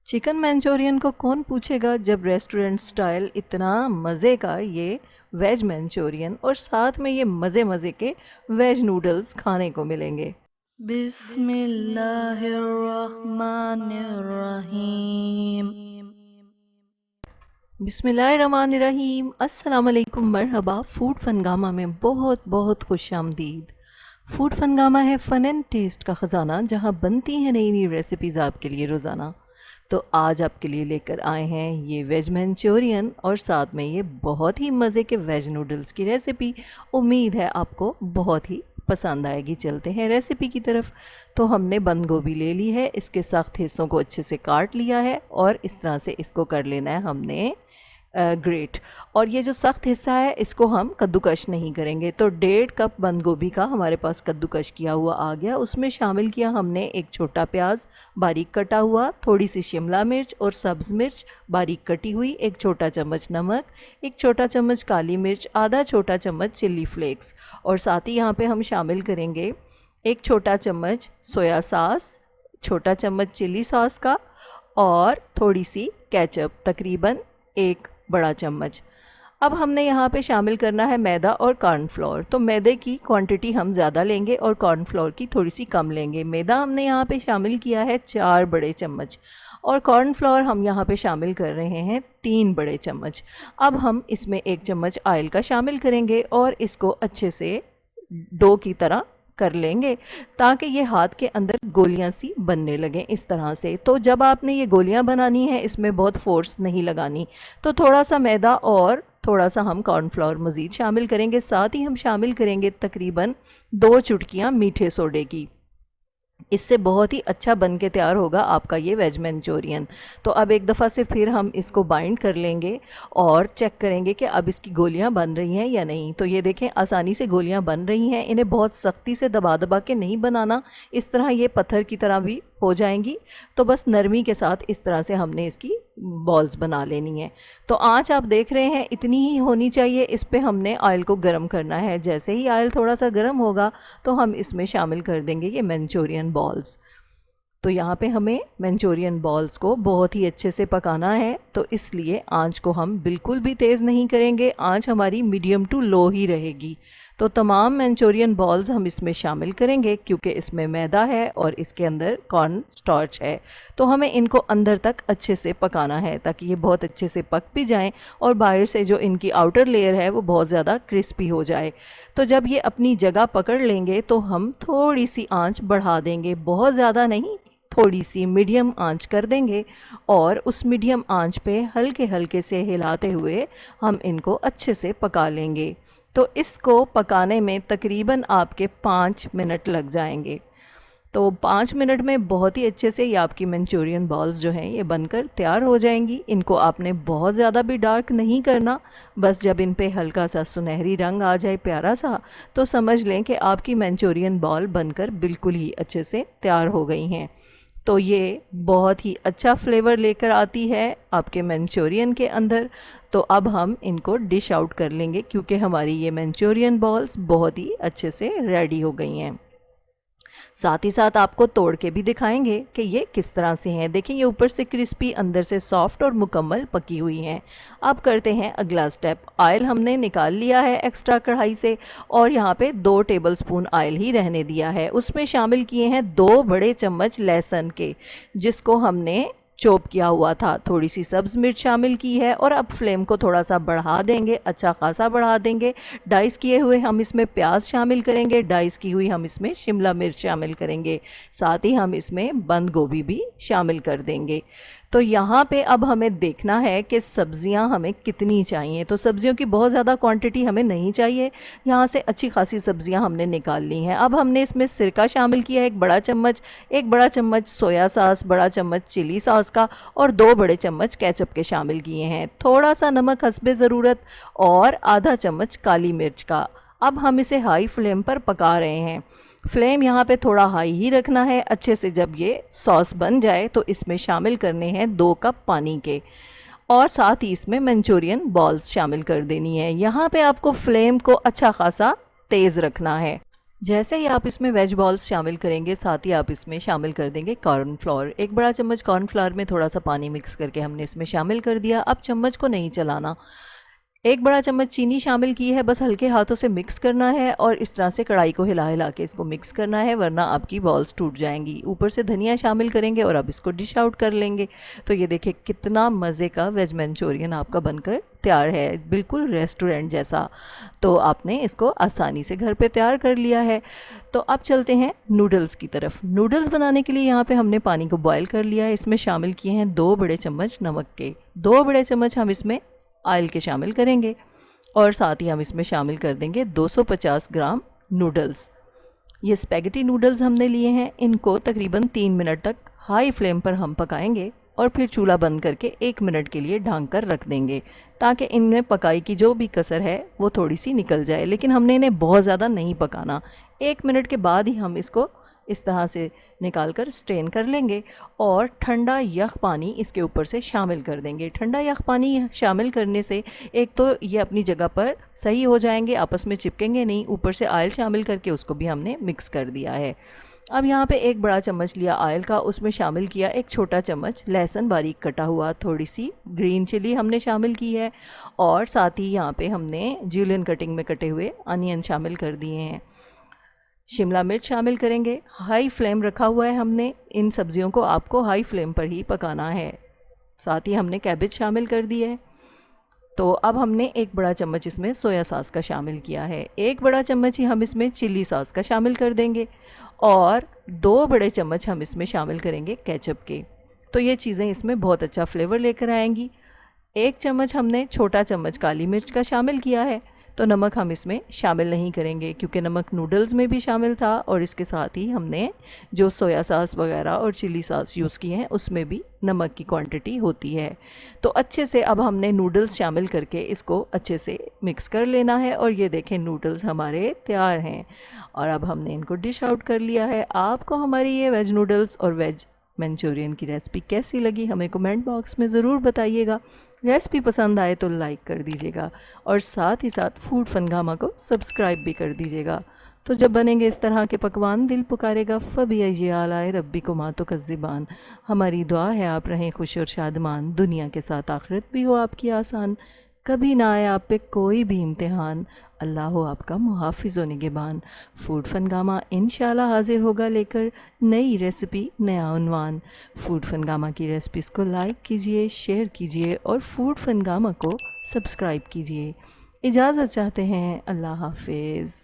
Chicken Manchurian को कौन पूछेगा जब रेस्टोरेंट स्टाइल इतना मज़े का ये वेज मंचूरियन और साथ में ये मज़े मज़े के वेज नूडल्स खाने को मिलेंगे। बिस्मिल्लाहिर्रहमानिर्रहीम। बिस्मिल्लाहिर्रहमानिर्रहीम। अस्सलाम वालेकुम, मरहबा। फूड फनगामा में बहुत बहुत खुश आमदीद। फूड फनगामा है फ़न एंड टेस्ट का ख़जाना, जहाँ बनती हैं नई नई रेसिपीज़ आपके लिए रोज़ाना। तो आज आपके लिए लेकर आए हैं ये वेज मंचूरियन और साथ में ये बहुत ही मज़े के वेज नूडल्स की रेसिपी। उम्मीद है आपको बहुत ही पसंद आएगी। चलते हैं रेसिपी की तरफ। तो हमने बंद गोभी ले ली है, इसके सख्त हिस्सों को अच्छे से काट लिया है और इस तरह से इसको कर लेना है हमने ग्रेट। और ये जो सख्त हिस्सा है इसको हम कद्दूकश नहीं करेंगे। तो 1.5 कप बंद गोभी का हमारे पास कद्दूकश किया हुआ आ गया। उसमें शामिल किया हमने एक छोटा प्याज बारीक कटा हुआ, थोड़ी सी शिमला मिर्च और सब्ज़ मिर्च बारीक कटी हुई, एक छोटा चम्मच नमक, एक छोटा चम्मच काली मिर्च, आधा छोटा चम्मच चिल्ली फ्लेक्स। और साथ ही यहाँ पे हम शामिल करेंगे एक छोटा चम्मच सोया सॉस, छोटा चम्मच चिल्ली सॉस का और थोड़ी सी केचप, तकरीबन एक बड़ा चम्मच। अब हमने यहाँ पे शामिल करना है मैदा और कॉर्नफ्लोर। तो मैदे की क्वांटिटी हम ज़्यादा लेंगे और कॉर्नफ्लोर की थोड़ी सी कम लेंगे। मैदा हमने यहाँ पे शामिल किया है 4 बड़े चम्मच और कॉर्नफ्लोर हम यहाँ पे शामिल कर रहे हैं 3 बड़े चम्मच। अब हम इसमें 1 चम्मच ऑयल का शामिल करेंगे और इसको अच्छे से डो की तरह कर लेंगे ताकि ये हाथ के अंदर गोलियां सी बनने लगें इस तरह से। तो जब आपने ये गोलियां बनानी है इसमें बहुत फोर्स नहीं लगानी। तो थोड़ा सा मैदा और थोड़ा सा हम कॉर्नफ्लोर मज़ीद शामिल करेंगे। साथ ही हम शामिल करेंगे तकरीबन 2 चुटकियाँ मीठे सोडे की। इससे बहुत ही अच्छा बन के तैयार होगा आपका ये वेज मंचूरियन। तो अब एक दफ़ा से फिर हम इसको बाइंड कर लेंगे और चेक करेंगे कि अब इसकी गोलियां बन रही हैं या नहीं। तो ये देखें आसानी से गोलियां बन रही हैं। इन्हें बहुत सख्ती से दबा दबा के नहीं बनाना, इस तरह ये पत्थर की तरह भी हो जाएंगी। तो बस नरमी के साथ इस तरह से हमने इसकी बॉल्स बना लेनी है। तो आँच आप देख रहे हैं इतनी ही होनी चाहिए। इस पे हमने ऑयल को गर्म करना है। जैसे ही ऑयल थोड़ा सा गर्म होगा तो हम इसमें शामिल कर देंगे ये मंचूरियन बॉल्स। तो यहाँ पे हमें मंचूरियन बॉल्स को बहुत ही अच्छे से पकाना है, तो इसलिए आंच को हम बिल्कुल भी तेज़ नहीं करेंगे। आंच हमारी मीडियम टू लो ही रहेगी। तो तमाम मंचूरियन बॉल्स हम इसमें शामिल करेंगे क्योंकि इसमें मैदा है और इसके अंदर कॉर्न स्टार्च है। तो हमें इनको अंदर तक अच्छे से पकाना है ताकि ये बहुत अच्छे से पक भी जाएं और बाहर से जो इनकी आउटर लेयर है वो बहुत ज़्यादा क्रिस्पी हो जाए। तो जब ये अपनी जगह पकड़ लेंगे तो हम थोड़ी सी आंच बढ़ा देंगे, बहुत ज़्यादा नहीं, थोड़ी सी मीडियम आंच कर देंगे और उस मीडियम आंच पे हल्के हल्के से हिलाते हुए हम इनको अच्छे से पका लेंगे। तो इसको पकाने में तकरीबन आपके 5 मिनट लग जाएंगे। तो 5 मिनट में बहुत ही अच्छे से ये आपकी मंचूरियन बॉल्स जो हैं ये बनकर तैयार हो जाएंगी। इनको आपने बहुत ज़्यादा भी डार्क नहीं करना, बस जब इन पे हल्का सा सुनहरी रंग आ जाए प्यारा सा, तो समझ लें कि आपकी मंचूरियन बॉल बनकर बिल्कुल ही अच्छे से तैयार हो गई हैं। तो ये बहुत ही अच्छा फ्लेवर लेकर आती है आपके मंचूरियन के अंदर। तो अब हम इनको डिश आउट कर लेंगे क्योंकि हमारी ये मंचूरियन बॉल्स बहुत ही अच्छे से रेडी हो गई हैं। साथ ही साथ आपको तोड़ के भी दिखाएंगे कि ये किस तरह से हैं। देखें ये ऊपर से क्रिस्पी, अंदर से सॉफ्ट और मुकम्मल पकी हुई हैं। अब करते हैं अगला स्टेप। ऑयल हमने निकाल लिया है एक्स्ट्रा कढ़ाई से और यहाँ पे 2 टेबलस्पून ऑयल ही रहने दिया है। उसमें शामिल किए हैं 2 बड़े चम्मच लहसुन के, जिसको हमने चॉप किया हुआ था। थोड़ी सी सब्ज़ मिर्च शामिल की है और अब फ्लेम को थोड़ा सा बढ़ा देंगे, अच्छा खासा बढ़ा देंगे। डाइस किए हुए हम इसमें प्याज शामिल करेंगे, डाइस की हुई हम इसमें शिमला मिर्च शामिल करेंगे, साथ ही हम इसमें बंद गोभी भी शामिल कर देंगे। तो यहाँ पे अब हमें देखना है कि सब्ज़ियाँ हमें कितनी चाहिए। तो सब्ज़ियों की बहुत ज़्यादा क्वांटिटी हमें नहीं चाहिए। यहाँ से अच्छी खासी सब्ज़ियाँ हमने निकाल ली हैं। अब हमने इसमें सिरका शामिल किया है 1 बड़ा चम्मच सोया सॉस, बड़ा चम्मच चिली सॉस का और 2 बड़े चम्मच केचप के शामिल किए हैं। थोड़ा सा नमक हस्बे ज़रूरत और आधा चम्मच काली मिर्च का। अब हम इसे हाई फ्लेम पर पका रहे हैं। फ्लेम यहाँ पे थोड़ा हाई ही रखना है। अच्छे से जब ये सॉस बन जाए तो इसमें शामिल करने हैं 2 कप पानी के और साथ ही इसमें मंचूरियन बॉल्स शामिल कर देनी है। यहाँ पे आपको फ्लेम को अच्छा खासा तेज़ रखना है। जैसे ही आप इसमें वेज बॉल्स शामिल करेंगे, साथ ही आप इसमें शामिल कर देंगे कॉर्नफ्लोर। 1 बड़ा चम्मच कॉर्नफ्लोर में थोड़ा सा पानी मिक्स करके हमने इसमें शामिल कर दिया। अब चम्मच को नहीं चलाना। 1 बड़ा चम्मच चीनी शामिल की है, बस हल्के हाथों से मिक्स करना है और इस तरह से कढ़ाई को हिला हिला के इसको मिक्स करना है, वरना आपकी बॉल्स टूट जाएंगी। ऊपर से धनिया शामिल करेंगे और अब इसको डिश आउट कर लेंगे। तो ये देखिए कितना मज़े का वेज मंचूरियन आपका बनकर तैयार है, बिल्कुल रेस्टोरेंट जैसा। तो आपने इसको आसानी से घर पे तैयार कर लिया है। तो अब चलते हैं नूडल्स की तरफ। नूडल्स बनाने के लिए यहाँ पे हमने पानी को बॉयल कर लिया है। इसमें शामिल किए हैं 2 बड़े चम्मच नमक के, 2 बड़े चम्मच हम इसमें ऑयल के शामिल करेंगे और साथ ही हम इसमें शामिल कर देंगे 250 ग्राम नूडल्स। ये स्पैगेटी नूडल्स हमने लिए हैं, इनको तकरीबन 3 मिनट तक हाई फ्लेम पर हम पकाएंगे और फिर चूल्हा बंद करके 1 मिनट के लिए ढांक कर रख देंगे, ताकि इनमें पकाई की जो भी कसर है वो थोड़ी सी निकल जाए। लेकिन हमने इन्हें बहुत ज़्यादा नहीं पकाना। 1 मिनट के बाद ही हम इसको इस तरह से निकाल कर स्ट्रेन कर लेंगे और ठंडा यख पानी इसके ऊपर से शामिल कर देंगे। ठंडा यख पानी शामिल करने से एक तो ये अपनी जगह पर सही हो जाएंगे, आपस में चिपकेंगे नहीं। ऊपर से ऑयल शामिल करके उसको भी हमने मिक्स कर दिया है। अब यहाँ पे 1 बड़ा चम्मच लिया ऑयल का, उसमें शामिल किया 1 छोटा चम्मच लहसुन बारीक कटा हुआ, थोड़ी सी ग्रीन चिली हमने शामिल की है और साथ ही यहाँ पे हमने जूलियन कटिंग में कटे हुए अनियन शामिल कर दिए हैं। शिमला मिर्च शामिल करेंगे। हाई फ्लेम रखा हुआ है हमने, इन सब्जियों को आपको हाई फ्लेम पर ही पकाना है। साथ ही हमने कैबेज शामिल कर दिया है। तो अब हमने 1 बड़ा चम्मच इसमें सोया सॉस का शामिल किया है। 1 बड़ा चम्मच ही हम इसमें चिल्ली सॉस का शामिल कर देंगे और 2 बड़े चम्मच हम इसमें शामिल करेंगे केचप के। तो ये चीज़ें इसमें बहुत अच्छा फ्लेवर लेकर आएंगी। 1 चम्मच हमने छोटा चम्मच काली मिर्च का शामिल किया है। तो नमक हम इसमें शामिल नहीं करेंगे क्योंकि नमक नूडल्स में भी शामिल था और इसके साथ ही हमने जो सोया सॉस वगैरह और चिली सॉस यूज़ किए हैं उसमें भी नमक की क्वांटिटी होती है। तो अच्छे से अब हमने नूडल्स शामिल करके इसको अच्छे से मिक्स कर लेना है और ये देखें नूडल्स हमारे तैयार हैं और अब हमने इनको डिश आउट कर लिया है। आपको हमारी ये वेज नूडल्स और वेज मंचूरियन की रेसिपी कैसी लगी हमें कमेंट बॉक्स में ज़रूर बताइएगा। रेसिपी पसंद आए तो लाइक कर दीजिएगा और साथ ही साथ फूड फनगामा को सब्सक्राइब भी कर दीजिएगा। तो जब बनेंगे इस तरह के पकवान दिल पुकारेगा फ़बी आलाए रब्बी को मातो कज़्ज़िबान। हमारी दुआ है आप रहें खुश और शादमान, दुनिया के साथ आखिरत भी हो आपकी आसान, कभी ना आए आप पे कोई भी इम्तिहान, अल्लाह हो आपका मुहाफ़िज़ व निगहबान। फूड फनगामा इंशाल्लाह हाजिर होगा लेकर नई रेसिपी, नया उन्वान। फूड फनगामा की रेसिपीज़ को लाइक कीजिए, शेयर कीजिए और फूड फनगामा को सब्सक्राइब कीजिए। इजाज़त चाहते हैं, अल्लाह हाफिज़।